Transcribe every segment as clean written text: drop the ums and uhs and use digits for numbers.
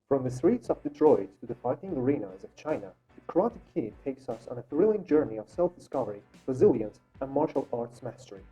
From the streets of Detroit to the fighting arenas of China, The Karate Kid takes us on a thrilling journey of self-discovery, resilience, and martial arts mastery.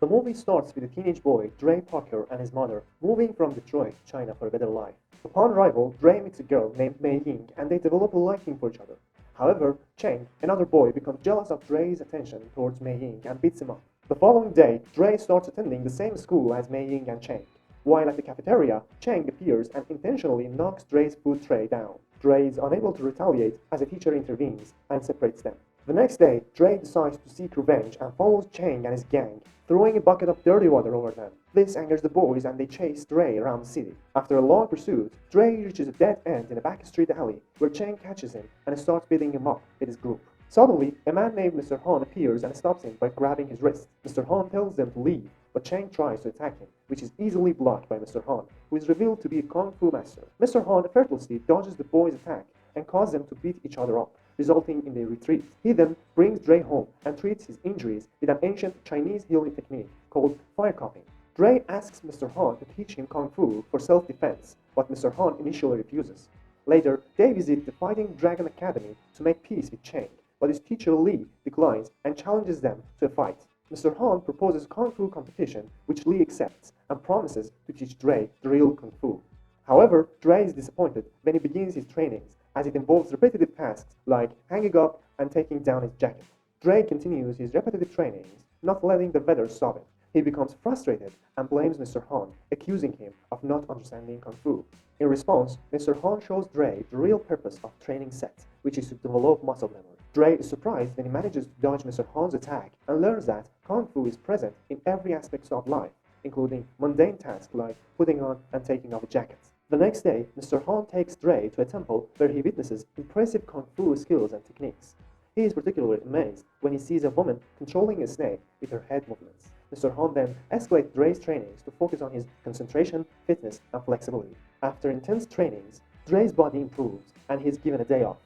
The movie starts with a teenage boy, Dre Parker, and his mother moving from Detroit to China for a better life. Upon arrival, Dre meets a girl named Mei Ying and they develop a liking for each other. However, Cheng, another boy, becomes jealous of Dre's attention towards Mei Ying and beats him up. The following day, Dre starts attending the same school as Mei Ying and Cheng. While at the cafeteria, Cheng appears and intentionally knocks Dre's food tray down. Dre is unable to retaliate as a teacher intervenes and separates them. The next day, Dre decides to seek revenge and follows Cheng and his gang, throwing a bucket of dirty water over them. This angers the boys and they chase Dre around the city. After a long pursuit, Dre reaches a dead end in a backstreet alley where Cheng catches him and starts beating him up with his group. Suddenly, a man named Mr. Han appears and stops him by grabbing his wrist. Mr. Han tells them to leave, but Cheng tries to attack him, which is easily blocked by Mr. Han, who is revealed to be a kung fu master. Mr. Han effortlessly dodges the boys' attack and causes them to beat each other up, resulting in their retreat. He then brings Dre home and treats his injuries with an ancient Chinese healing technique called fire cupping. Dre asks Mr. Han to teach him kung fu for self-defense, but Mr. Han initially refuses. Later, they visit the Fighting Dragon Academy to make peace with Cheng, but his teacher Lee declines and challenges them to a fight. Mr. Han proposes a kung fu competition, which Lee accepts and promises to teach Dre the real kung fu. However, Dre is disappointed when he begins his trainings, as it involves repetitive tasks like hanging up and taking down his jacket. Dre continues his repetitive trainings, not letting the weather stop him. He becomes frustrated and blames Mr. Han, accusing him of not understanding kung fu. In response, Mr. Han shows Dre the real purpose of training set, which is to develop muscle memory. Dre is surprised when he manages to dodge Mr. Han's attack and learns that kung fu is present in every aspect of life, including mundane tasks like putting on and taking off a jacket. The next day, Mr. Han takes Dre to a temple where he witnesses impressive kung fu skills and techniques. He is particularly amazed when he sees a woman controlling a snake with her head movements. Mr. Han then escalates Dre's trainings to focus on his concentration, fitness, and flexibility. After intense trainings, Dre's body improves and he is given a day off.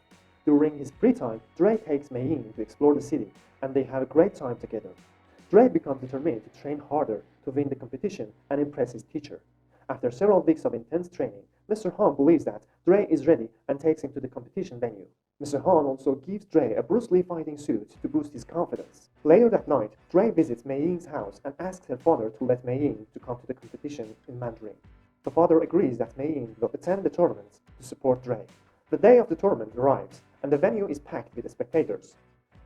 During his free time, Dre takes Mei Ying to explore the city and they have a great time together. Dre becomes determined to train harder to win the competition and impress his teacher. After several weeks of intense training, Mr. Han believes that Dre is ready and takes him to the competition venue. Mr. Han also gives Dre a Bruce Lee fighting suit to boost his confidence. Later that night, Dre visits Mei Ying's house and asks her father to let Mei Ying to come to the competition in Mandarin. The father agrees that Mei Ying will attend the tournament to support Dre. The day of the tournament arrives, and the venue is packed with spectators.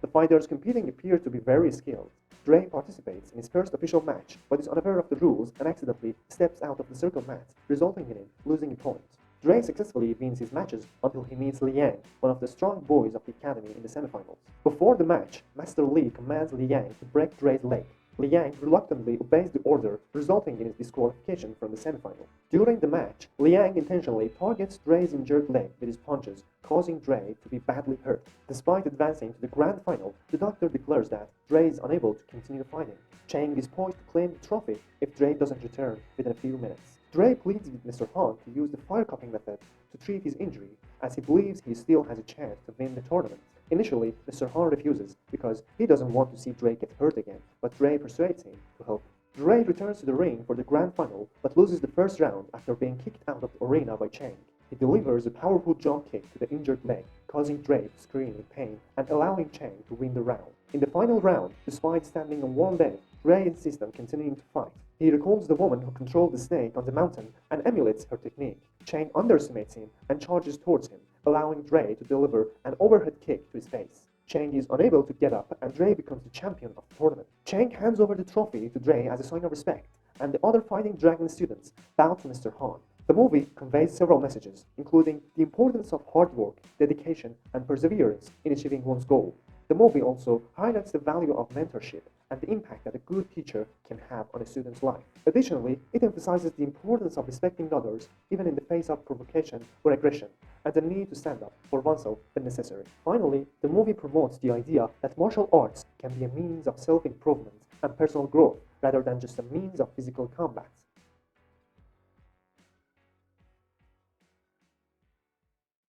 The fighters competing appear to be very skilled. Dre participates in his first official match, but is unaware of the rules and accidentally steps out of the circle mat, resulting in him losing a point. Dre successfully wins his matches until he meets Liang, one of the strong boys of the academy, in the semifinals. Before the match, Master Li commands Liang to break Dre's leg. Liang reluctantly obeys the order, resulting in his disqualification from the semifinal. During the match, Liang intentionally targets Dre's injured leg with his punches, causing Dre to be badly hurt. Despite advancing to the grand final, the doctor declares that Dre is unable to continue fighting. Cheng is poised to claim the trophy if Dre doesn't return within a few minutes. Dre pleads with Mr. Han to use the fire cupping method to treat his injury, as he believes he still has a chance to win the tournament. Initially, Mr. Han refuses because he doesn't want to see Dre get hurt again, but Dre persuades him to help. Dre returns to the ring for the grand final, but loses the first round after being kicked out of the arena by Cheng. He delivers a powerful jump kick to the injured leg, causing Dre to scream in pain and allowing Cheng to win the round. In the final round, despite standing on one leg, Dre insists on continuing to fight. He recalls the woman who controlled the snake on the mountain and emulates her technique. Cheng underestimates him and charges towards him, allowing Dre to deliver an overhead kick to his face. Cheng is unable to get up and Dre becomes the champion of the tournament. Cheng hands over the trophy to Dre as a sign of respect, and the other Fighting Dragon students bow to Mr. Han. The movie conveys several messages, including the importance of hard work, dedication, and perseverance in achieving one's goal. The movie also highlights the value of mentorship and the impact that a good teacher can have on a student's life. Additionally, it emphasizes the importance of respecting others even in the face of provocation or aggression, and the need to stand up for oneself when necessary. Finally, the movie promotes the idea that martial arts can be a means of self-improvement and personal growth rather than just a means of physical combat.